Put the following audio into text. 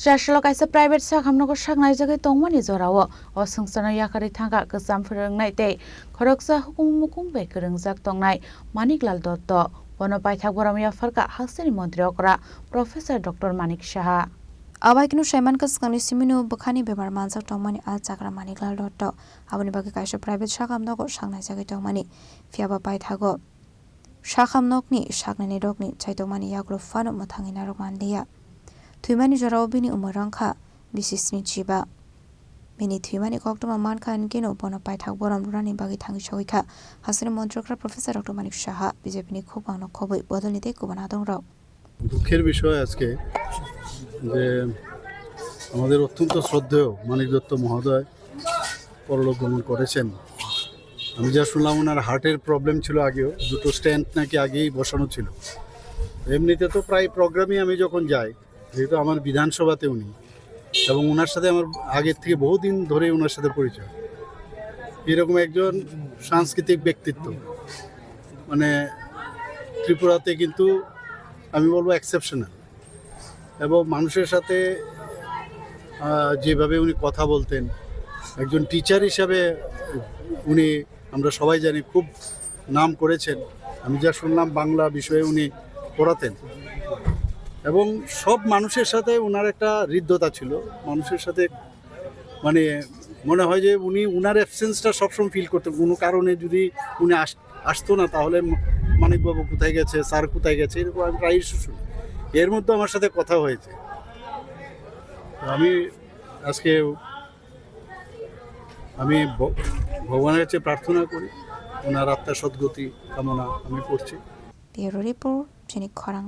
Sashalok kaisa private sakhamnoko saknai jagai tongmani jorao o sungsana yakari thanga ksam phirungnai tei khoroksa hukum mukum bai kwrwngjak tongnai Maniklal Dotto bono paithak boramya pharka haksani mantri okra Professor Dr. Manik Saha Abaikinu Shaiman Kaskani Simino Bukhani Bemar Mansak Tongmani Al Chakra Maniklal Dotto Aboni Bagi Kaisa private sakhamnoko saknai jagai tongmani Fiaba paithago sakhamnokni saknani rokni chaitomani yakro fano mathangi narok mandia Thuimani jorao bini umorangkha bisisni chiba bini thuimani koktoma mankha ankino bono paithak boram rani bagi thangi soikha hasani মন্ত্রকরা professor doctor Manik Saha বিজেপিনি খোপাংনো খবই বদলনিতে কুবানা দংরাও দুঃখের বিষয় আজকে যে আমাদের অত্যন্ত শ্রদ্ধেয় মানিক দত্ত মহোদয় পরলোক গমন করেছেন। আমি যা শুনলাম ওনার হার্টের প্রবলেম ছিল আগেও, দুটো স্ট্যান্ড নাকি আগেই বসানো ছিল। এমনিতে তো প্রায় প্রোগ্রামে আমি যখন যাই, যেহেতু আমার বিধানসভাতে উনি, এবং ওনার সাথে আমার আগের থেকে বহুদিন ধরে ওনার সাথে পরিচয়। এরকম একজন সাংস্কৃতিক ব্যক্তিত্ব মানে ত্রিপুরাতে কিন্তু আমি বলবো এক্সেপশনাল, এবং মানুষের সাথে যেভাবে উনি কথা বলতেন, একজন টিচার হিসাবে উনি আমরা সবাই জানি খুব নাম করেছেন। আমি যা শুনলাম বাংলা বিষয়ে উনি পড়াতেন এবং সব মানুষের সাথে ওনার একটা হৃদ্যতা ছিল। মানুষের সাথে মানে মনে হয় যে উনি ওনার অ্যাবসেন্সটা সবসময় ফিল করতেন। কোনো কারণে যদি উনি আসতো না তাহলে মানিকবাবু কোথায় গেছে, স্যার কোথায় গেছে, এরকম আমি প্রায়ই শুনি। এর মধ্যে আমার সাথে কথা হয়েছে। আমি আজকে ভগবানের কাছে প্রার্থনা করি ওনার আত্মার সদ্গতি কামনা আমি করছি। Bureau report, Chinik খরাং।